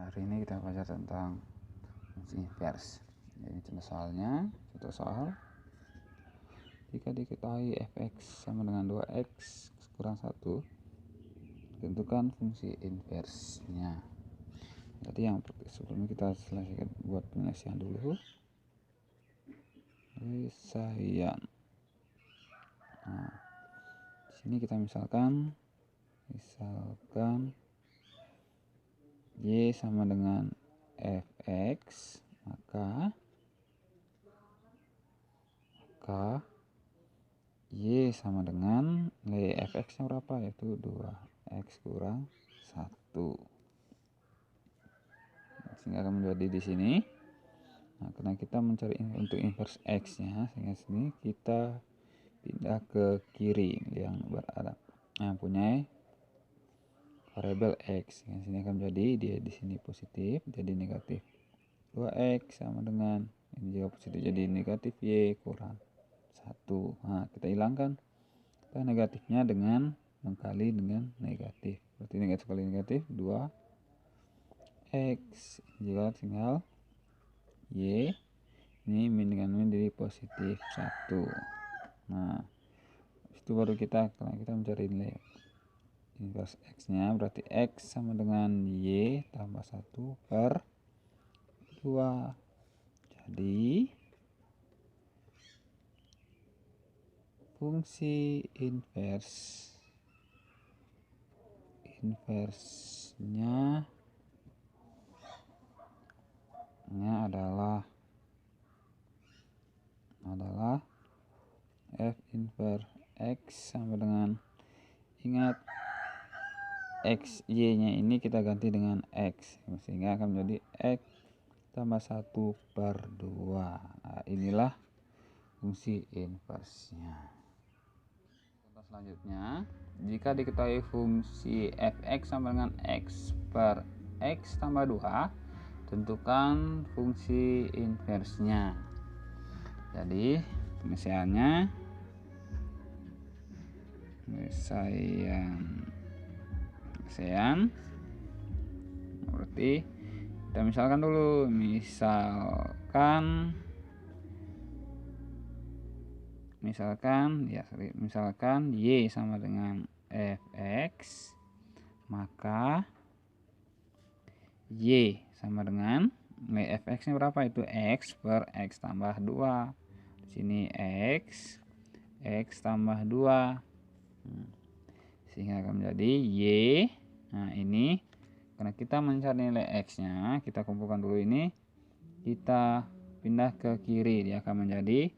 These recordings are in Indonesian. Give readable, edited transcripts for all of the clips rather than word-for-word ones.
Hari ini kita belajar tentang fungsi invers. Ini contoh soalnya. Contoh soal, jika diketahui fx sama dengan 2x kurang 1, tentukan fungsi inversnya. Jadi yang sebelumnya kita selesaikan buat penyelesaian dulu. Penyelesaian. Nah, di sini kita misalkan y sama dengan fx, maka y sama dengan nilai fx nya berapa, yaitu 2x kurang 1, sehingga akan menjadi di sini. Nah, karena kita mencari untuk inverse x nya, sehingga sini kita pindah ke kiri yang berada yang punya variabel x. Yang sini akan menjadi dia di sini positif, jadi negatif 2x sama dengan ini juga positif, jadi negatif y kurang 1. Nah, kita hilangkan negatifnya dengan mengkali dengan negatif. Berarti negatif kali negatif 2x, juga tinggal y ini min dengan min jadi positif 1. Nah, itu baru kita mencari nilai inverse x nya, berarti x sama dengan y tambah 1 per 2. Jadi fungsi inversnya adalah f inverse x sama dengan, ingat x y nya ini kita ganti dengan x, sehingga akan menjadi x tambah 1 per 2. Nah, inilah fungsi inversnya. Contoh selanjutnya, jika diketahui fungsi fx sama dengan x per x tambah 2, tentukan fungsi inversnya. Jadi penyelesaian berarti kita misalkan dulu, misalkan y sama dengan fx, maka y sama dengan nilai fx nya berapa, itu x per x tambah 2. Di sini x tambah 2, sehingga akan menjadi y. Nah, ini karena kita mencari nilai x nya, kita kumpulkan dulu ini, kita pindah ke kiri, dia akan menjadi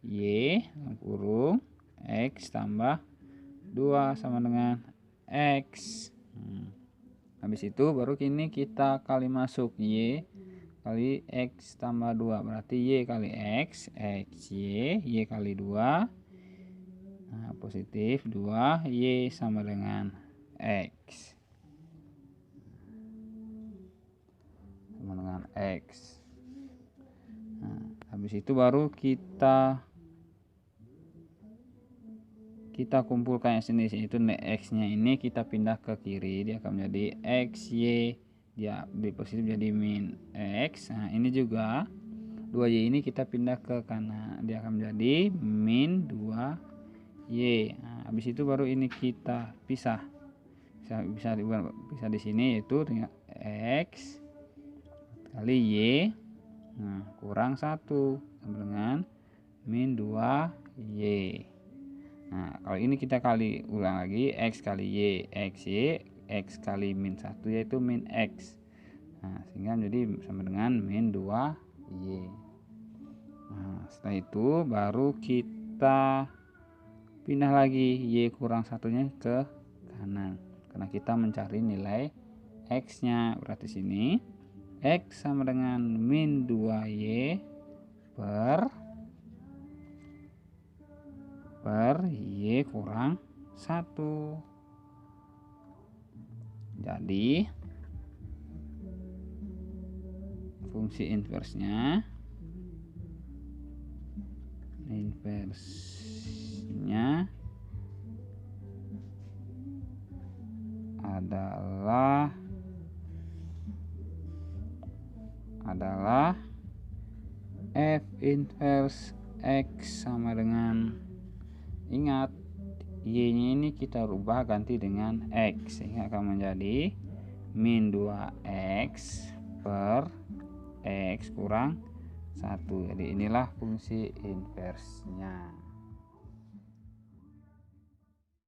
y kurung x tambah 2 sama dengan x. Habis itu baru kini kita kali masuk y kali x tambah 2, berarti y kali x y kali 2. Nah, positif 2 y sama dengan x Nah, habis itu baru kita kumpulkan yang sini, itu x nya ini kita pindah ke kiri, dia akan menjadi x y, dia di positif jadi min x. Nah, ini juga 2y ini kita pindah ke kanan, dia akan menjadi min 2y. Nah, habis itu baru ini kita bisa di sini, yaitu dengan x kali y, nah, kurang 1 sama dengan min 2y. Nah, kalau ini kita kali ulang lagi, x kali y x kali min 1 yaitu min x. Nah, sehingga menjadi sama dengan min 2y. Nah, setelah itu baru kita pindah lagi y kurang 1-nya ke kanan, karena kita mencari nilai x nya. Berarti sini x sama dengan min 2y per y kurang 1. Jadi fungsi inversnya adalah adalah F inverse X sama dengan, ingat Y-nya ini kita rubah ganti dengan X, sehingga akan menjadi min 2X per X kurang 1. Jadi inilah fungsi inversnya.